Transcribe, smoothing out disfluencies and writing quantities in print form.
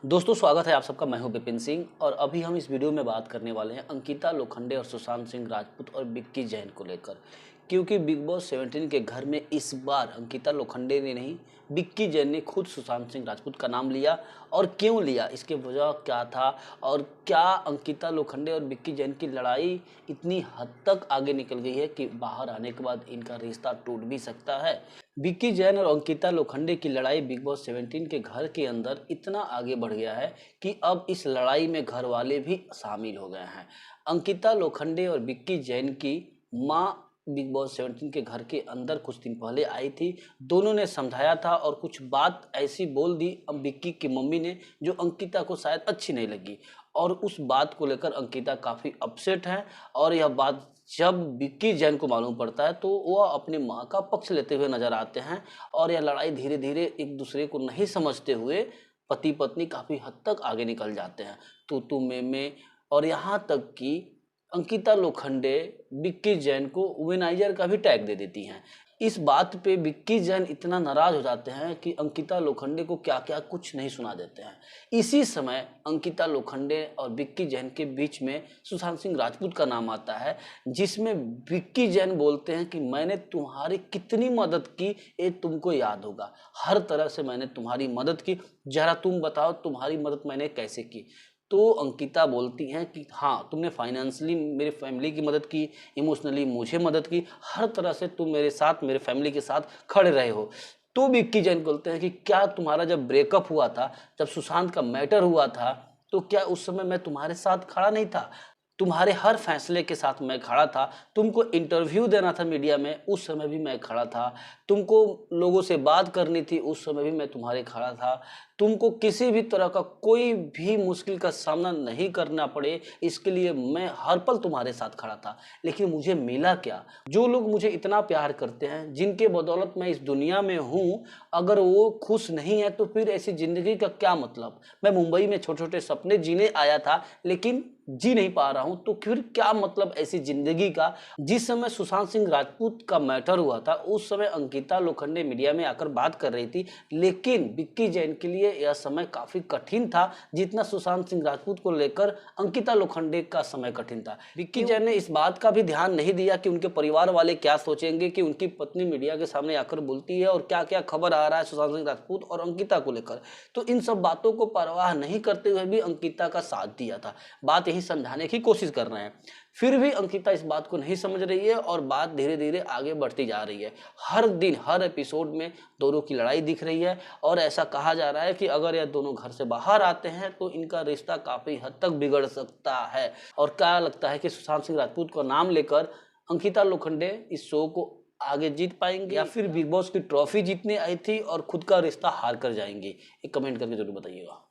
दोस्तों स्वागत है आप सबका। मैं हूं विपिन सिंह और अभी हम इस वीडियो में बात करने वाले हैं अंकिता लोखंडे और सुशांत सिंह राजपूत और विक्की जैन को लेकर, क्योंकि बिग बॉस 17 के घर में इस बार अंकिता लोखंडे ने नहीं, विक्की जैन ने खुद सुशांत सिंह राजपूत का नाम लिया। और क्यों लिया, इसके वजह क्या था और क्या अंकिता लोखंडे और विक्की जैन की लड़ाई इतनी हद तक आगे निकल गई है कि बाहर आने के बाद इनका रिश्ता टूट भी सकता है। विक्की जैन और अंकिता लोखंडे की लड़ाई बिग बॉस 17 के घर के अंदर इतना आगे बढ़ गया है कि अब इस लड़ाई में घर वाले भी शामिल हो गए हैं। अंकिता लोखंडे और विक्की जैन की मां बिग बॉस 17 के घर के अंदर कुछ दिन पहले आई थी। दोनों ने समझाया था और कुछ बात ऐसी बोल दी अब विक्की की मम्मी ने जो अंकिता को शायद अच्छी नहीं लगी, और उस बात को लेकर अंकिता काफ़ी अपसेट है। और यह बात जब विक्की जैन को मालूम पड़ता है तो वह अपनी मां का पक्ष लेते हुए नजर आते हैं, और यह लड़ाई धीरे धीरे एक दूसरे को नहीं समझते हुए पति पत्नी काफ़ी हद तक आगे निकल जाते हैं, तू मैं। और यहाँ तक कि अंकिता लोखंडे विक्की जैन को वुमेनाइजर का भी टैग दे देती हैं। इस बात पे विक्की जैन इतना नाराज हो जाते हैं कि अंकिता लोखंडे को क्या क्या कुछ नहीं सुना देते हैं। इसी समय अंकिता लोखंडे और विक्की जैन के बीच में सुशांत सिंह राजपूत का नाम आता है, जिसमें विक्की जैन बोलते हैं कि मैंने तुम्हारी कितनी मदद की ये तुमको याद होगा, हर तरह से मैंने तुम्हारी मदद की, जरा तुम बताओ तुम्हारी मदद मैंने कैसे की। तो अंकिता बोलती हैं कि हाँ, तुमने फाइनेंशियली मेरी फैमिली की मदद की, इमोशनली मुझे मदद की, हर तरह से तुम मेरे साथ मेरे फैमिली के साथ खड़े रहे हो। तो विक्की जैन बोलते हैं कि क्या तुम्हारा जब ब्रेकअप हुआ था, जब सुशांत का मैटर हुआ था, तो क्या उस समय मैं तुम्हारे साथ खड़ा नहीं था? तुम्हारे हर फैसले के साथ मैं खड़ा था। तुमको इंटरव्यू देना था मीडिया में, उस समय भी मैं खड़ा था। तुमको लोगों से बात करनी थी, उस समय भी मैं तुम्हारे खड़ा था। तुमको किसी भी तरह का कोई भी मुश्किल का सामना नहीं करना पड़े, इसके लिए मैं हर पल तुम्हारे साथ खड़ा था। लेकिन मुझे मिला क्या? जो लोग मुझे इतना प्यार करते हैं, जिनके बदौलत मैं इस दुनिया में हूँ, अगर वो खुश नहीं है तो फिर ऐसी ज़िंदगी का क्या मतलब? मैं मुंबई में छोटे छोटे सपने जीने आया था, लेकिन जी नहीं पा रहा हूं, तो फिर क्या मतलब ऐसी जिंदगी का? जिस समय सुशांत सिंह राजपूत का मैटर हुआ था, उस समय अंकिता लोखंडे मीडिया में आकर बात कर रही थी, लेकिन विक्की जैन के लिए यह समय काफी कठिन था, जितना सुशांत सिंह राजपूत को लेकर अंकिता लोखंडे का समय कठिन था। विक्की जैन ने इस बात का भी ध्यान नहीं दिया कि उनके परिवार वाले क्या सोचेंगे कि उनकी पत्नी मीडिया के सामने आकर बोलती है और क्या क्या खबर आ रहा है सुशांत सिंह राजपूत और अंकिता को लेकर। तो इन सब बातों को परवाह नहीं करते हुए भी अंकिता का साथ दिया था। बात यही समझाने की कोशिश कर रहे हैं, फिर भी अंकिता इस बात को नहीं समझ रही है और बात धीरे धीरे आगे बढ़ती जा रही है। हर दिन हर एपिसोड में दोनों की लड़ाई दिख रही है, और ऐसा कहा जा रहा है कि अगर यह दोनों घर से बाहर आते हैं तो इनका रिश्ता काफी हद तक बिगड़ सकता है। और क्या लगता है कि सुशांत सिंह राजपूत का नाम लेकर अंकिता लोखंडे इस शो को आगे जीत पाएंगे, या फिर बिग बॉस की ट्रॉफी जीतने आई थी और खुद का रिश्ता हार कर जाएंगे? एक कमेंट करके जरूर बताइएगा।